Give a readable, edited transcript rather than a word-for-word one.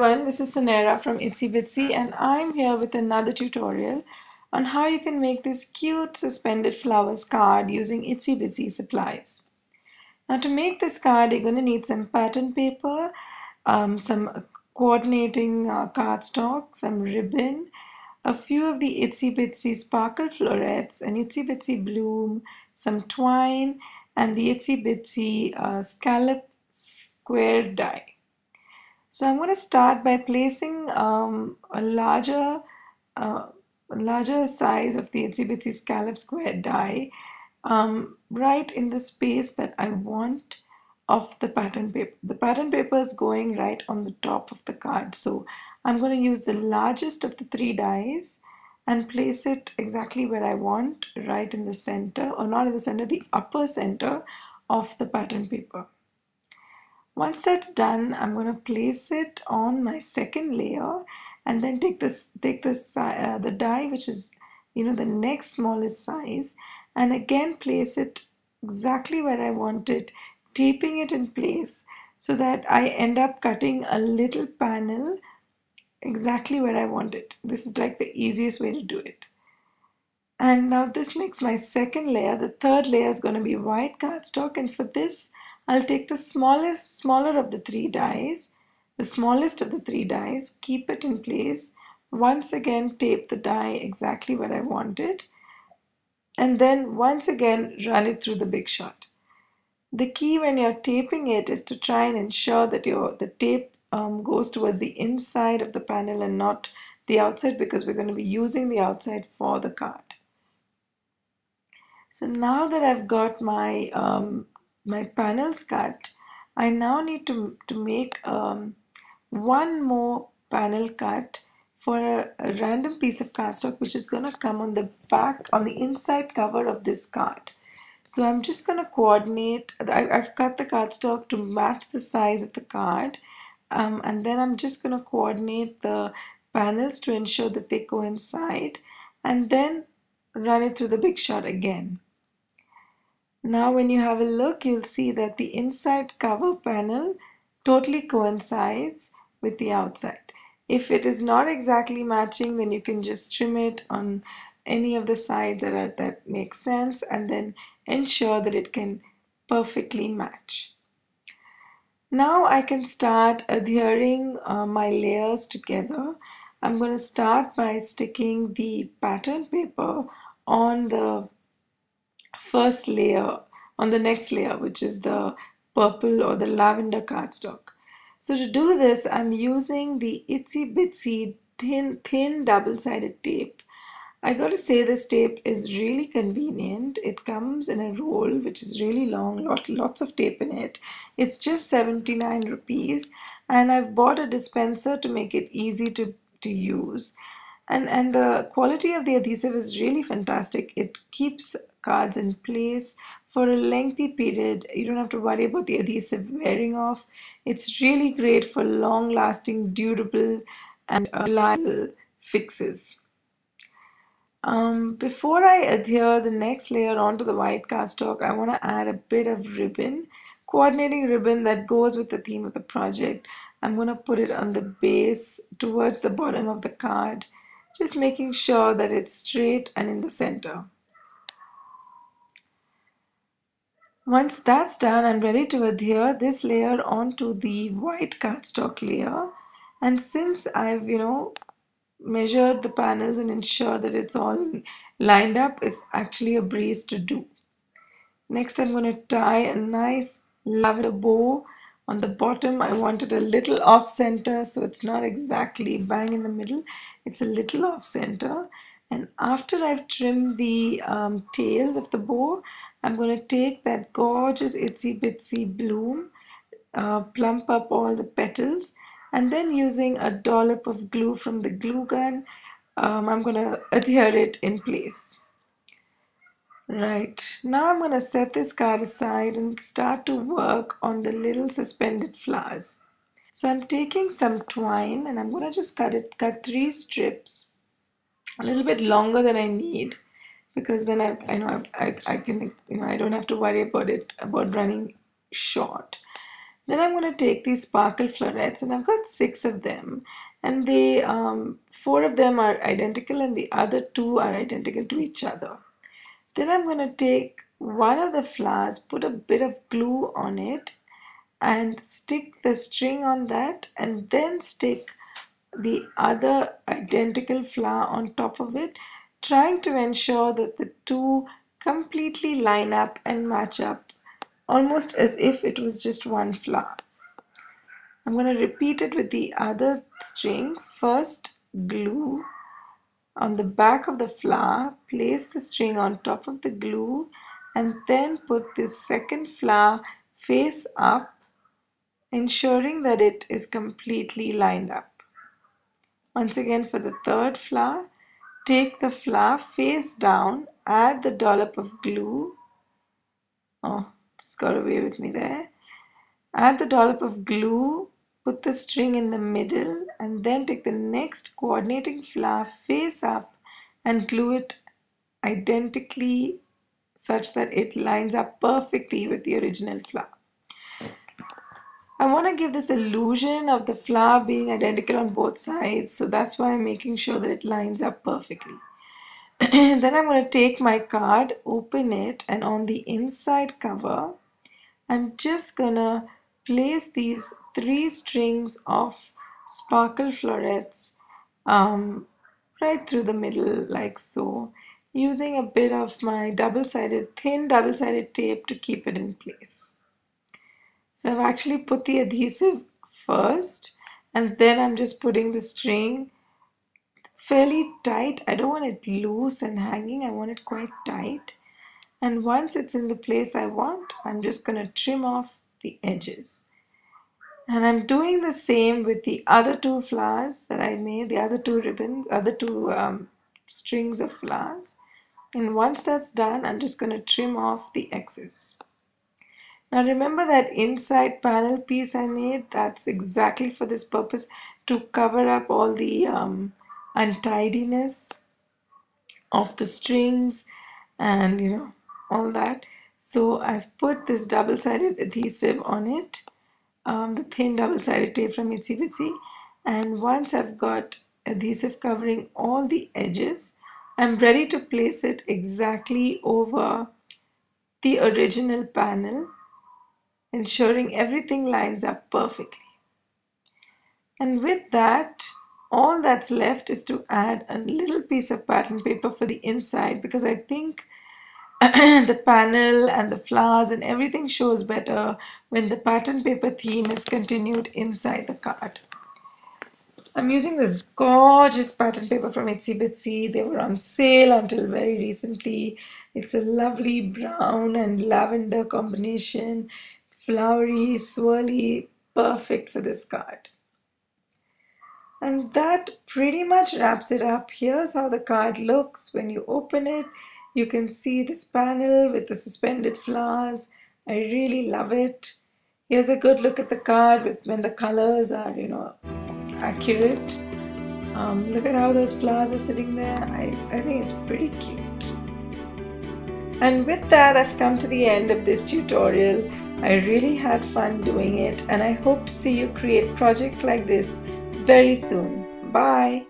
everyone, this is Sunera from ItsyBitsy and I'm here with another tutorial on how you can make this cute suspended flowers card using ItsyBitsy supplies. Now to make this card you're going to need some pattern paper, some coordinating cardstock, some ribbon, a few of the ItsyBitsy sparkle florets, an ItsyBitsy bloom, some twine and the ItsyBitsy scallop square die. So I'm going to start by placing a larger size of the ItsyBitsy scallop square die right in the space that I want of the pattern paper. The pattern paper is going right on the top of the card. So I'm going to use the largest of the three dies and place it exactly where I want, right in the center, or not in the center, the upper center of the pattern paper. Once that's done, I'm going to place it on my second layer and then take the die which is the next smallest size and again place it exactly where I want it, taping it in place so that I end up cutting a little panel exactly where I want it. This is like the easiest way to do it. And now this makes my second layer. The third layer is going to be white cardstock, and for this I'll take the smaller of the three dies, the smallest of the three dies, keep it in place, once again tape the die exactly where I want it, and then once again run it through the big shot. The key when you're taping it is to try and ensure that the tape goes towards the inside of the panel and not the outside, because we're going to be using the outside for the card. So now that I've got my my panels cut, I now need to make one more panel cut for a random piece of cardstock which is going to come on the back, on the inside cover of this card. So I'm just going to coordinate. I've cut the cardstock to match the size of the card, and then I'm just going to coordinate the panels to ensure that they coincide, and then run it through the big shot again. Now when you have a look, you'll see that the inside cover panel totally coincides with the outside. If it is not exactly matching, then you can just trim it on any of the sides that makes sense, and then ensure that it can perfectly match. Now I can start adhering my layers together. I'm going to start by sticking the pattern paper on the first layer, on the next layer, which is the purple or the lavender cardstock. So to do this, I'm using the ItsyBitsy thin double-sided tape. I gotta say, this tape is really convenient. It comes in a roll which is really long, lots of tape in it. It's just 79 rupees, and I've bought a dispenser to make it easy to use. And the quality of the adhesive is really fantastic. It keeps cards in place for a lengthy period. You don't have to worry about the adhesive wearing off. It's really great for long-lasting, durable, and reliable fixes. Before I adhere the next layer onto the white cardstock, I want to add a bit of ribbon, coordinating ribbon that goes with the theme of the project. I'm going to put it on the base towards the bottom of the card, just making sure that it's straight and in the center. Once that's done, I'm ready to adhere this layer onto the white cardstock layer. And since I've, measured the panels and ensure that it's all lined up, it's actually a breeze to do. Next, I'm going to tie a nice lavender bow on the bottom. I want it a little off center, so it's not exactly bang in the middle. It's a little off center. And after I've trimmed the tails of the bow, I'm going to take that gorgeous ItsyBitsy bloom, plump up all the petals, and then using a dollop of glue from the glue gun, I'm going to adhere it in place. Right, now I'm going to set this card aside and start to work on the little suspended flowers. So I'm taking some twine and I'm going to just cut 3 strips, a little bit longer than I need, because then I can I don't have to worry about running short. Then I'm going to take these sparkle florets, and I've got 6 of them, and they 4 of them are identical and the other 2 are identical to each other. Then I'm going to take one of the flowers, put a bit of glue on it, and stick the string on that, and then stick the other identical flower on top of it, trying to ensure that the two completely line up and match up, almost as if it was just one flower. I'm going to repeat it with the other string. First, glue on the back of the flower, place the string on top of the glue, and then put the second flower face up, ensuring that it is completely lined up. Once again, for the third flower, take the flower face down, add the dollop of glue. Oh, just got away with me there. Add the dollop of glue, put the string in the middle, and then take the next coordinating flower face up and glue it identically such that it lines up perfectly with the original flower. I want to give this illusion of the flower being identical on both sides, so that's why I'm making sure that it lines up perfectly. Then I'm going to take my card, open it, and on the inside cover, I'm just going to place these 3 strings of sparkle florets right through the middle, like so, using a bit of my thin double-sided tape to keep it in place. So I've actually put the adhesive first, and then I'm just putting the string fairly tight. I don't want it loose and hanging, I want it quite tight. And once it's in the place I want, I'm just going to trim off the edges. And I'm doing the same with the other 2 flowers that I made, the other 2 ribbons, other 2 strings of flowers. And once that's done, I'm just going to trim off the excess. Now remember that inside panel piece I made? That's exactly for this purpose, to cover up all the untidiness of the strings and all that. So I've put this double-sided adhesive on it, the thin double-sided tape from ItsyBitsy, and once I've got adhesive covering all the edges, I'm ready to place it exactly over the original panel, ensuring everything lines up perfectly. And with that, all that's left is to add a little piece of pattern paper for the inside, because I think the panel and the flowers and everything shows better when the pattern paper theme is continued inside the card. I'm using this gorgeous pattern paper from ItsyBitsy. They were on sale until very recently. It's a lovely brown and lavender combination, flowery, swirly, perfect for this card. And that pretty much wraps it up. Here's how the card looks when you open it. You can see this panel with the suspended flowers. I really love it. Here's a good look at the card when the colors are, accurate. Look at how those flowers are sitting there. I think it's pretty cute. And with that, I've come to the end of this tutorial. I really had fun doing it, and I hope to see you create projects like this very soon. Bye!